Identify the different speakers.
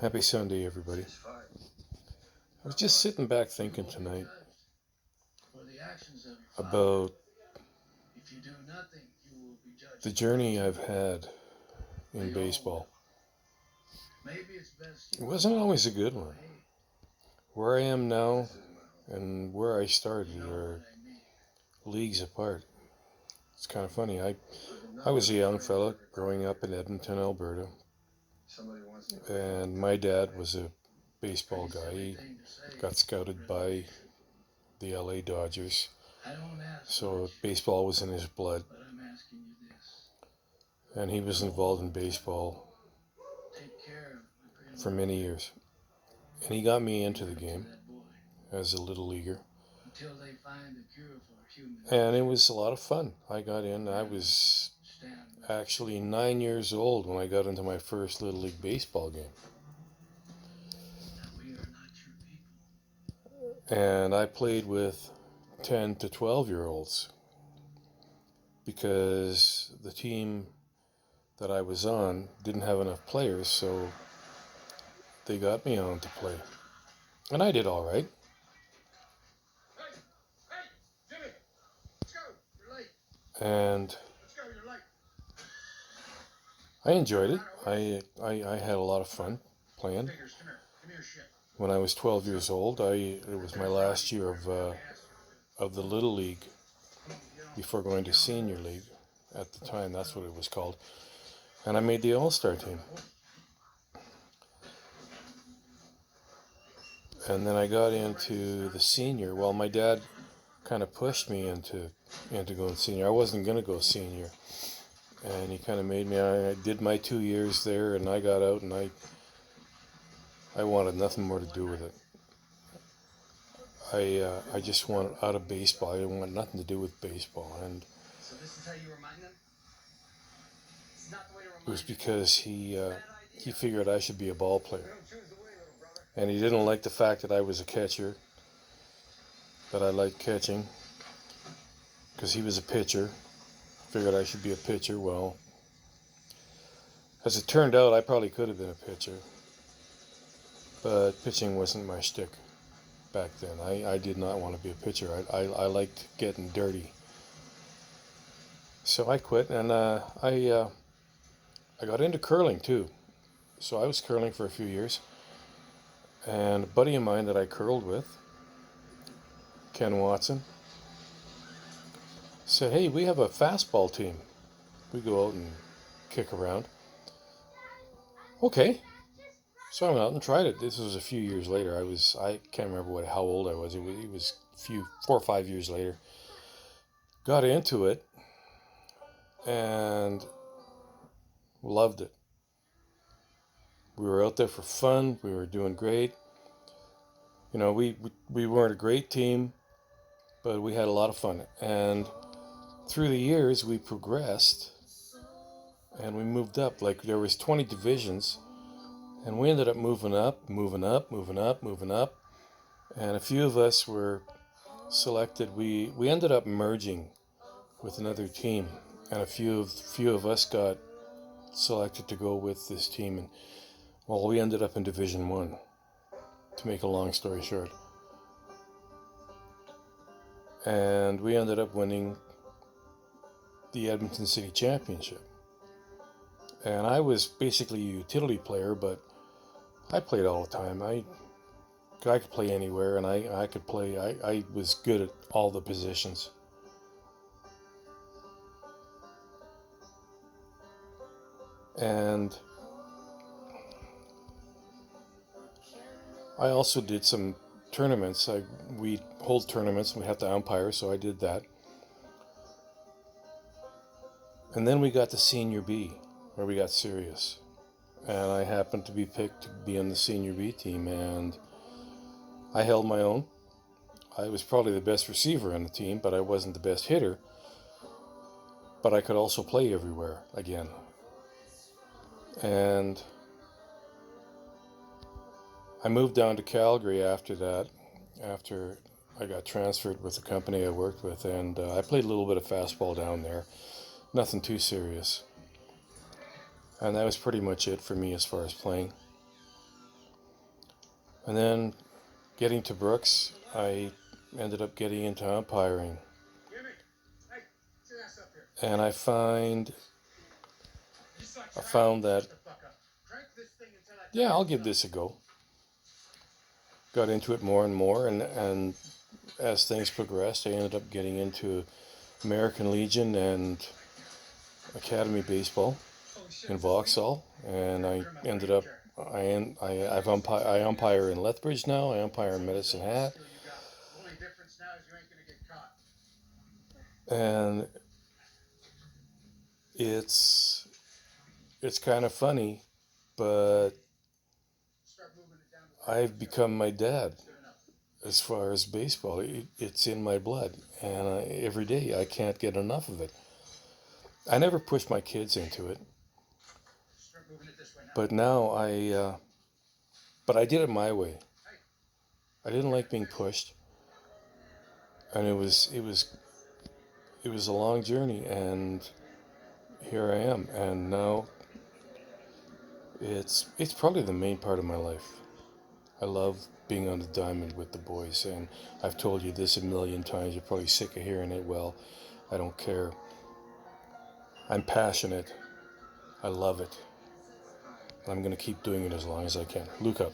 Speaker 1: Happy Sunday, everybody. I was just sitting back thinking tonight about the journey I've had in baseball. It wasn't always a good one. Where I am now and where I started are leagues apart. It's kind of funny. I was a young fella growing up in Edmonton, Alberta, and my dad was a baseball guy. He got scouted by the LA Dodgers, so baseball was in his blood, and he was involved in baseball for many years. And he got me into the game as a little leaguer, and it was a lot of fun. I got in. I was actually 9 years old when I got into my first Little League baseball game. And I played with 10 to 12-year-olds because the team that I was on didn't have enough players, so they got me on to play. And I did all right. And I enjoyed it. I had a lot of fun playing. When I was 12 years old, it was my last year of the Little League before going to Senior League. At the time, that's what it was called. And I made the All-Star team. And then I got into the senior. Well, my dad kind of pushed me into going senior. I wasn't going to go senior. And he kind of made me. I did my 2 years there, and I got out, and I wanted nothing more to do with it. I just wanted out of baseball. I didn't want nothing to do with baseball. And it was because he figured I should be a ball player. And he didn't like the fact that I was a catcher, that I liked catching, because he was a pitcher. Figured I should be a pitcher. Well, as it turned out, I probably could have been a pitcher, but pitching wasn't my shtick back then. I did not want to be a pitcher. I liked getting dirty. So I quit, and I got into curling too. So I was curling for a few years. And a buddy of mine that I curled with, Ken Watson, said, "Hey, we have a fastball team. We go out and kick around." Okay. So I went out and tried it. This was a few years later. I can't remember how old I was. It was 4 or 5 years later. Got into it and loved it. We were out there for fun. We were doing great. You know, we weren't a great team, but we had a lot of fun. And through the years, we progressed and we moved up. Like there was 20 divisions, and we ended up moving up. And a few of us were selected. We ended up merging with another team, and a few of us got selected to go with this team. And well, we ended up in Division 1, to make a long story short. And we ended up winning the Edmonton City Championship. And I was basically a utility player, but I played all the time. I could play anywhere, and I could play. I was good at all the positions. And I also did some tournaments. We'd hold tournaments, and we have to umpire, so I did that. And then we got to Senior B, where we got serious. And I happened to be picked to be on the Senior B team, and I held my own. I was probably the best receiver on the team, but I wasn't the best hitter. But I could also play everywhere again. And I moved down to Calgary after that, after I got transferred with the company I worked with, and I played a little bit of fastball down there. Nothing too serious. And that was pretty much it for me as far as playing. And then getting to Brooks, I ended up getting into umpiring. And I found that, yeah, I'll give this a go. Got into it more and more, and as things progressed, I ended up getting into American Legion and Academy Baseball in Vauxhall, and I ended up I umpire in Lethbridge now. I umpire in Medicine Hat, and it's kind of funny, but I've become my dad as far as baseball. It's in my blood, and every day I can't get enough of it. I never pushed my kids into it, but now but I did it my way. I didn't like being pushed, and it was a long journey, and here I am, and now it's probably the main part of my life. I love being on the diamond with the boys, and I've told you this a million times. You're probably sick of hearing it. Well, I don't care. I'm passionate. I love it. I'm going to keep doing it as long as I can. Look up.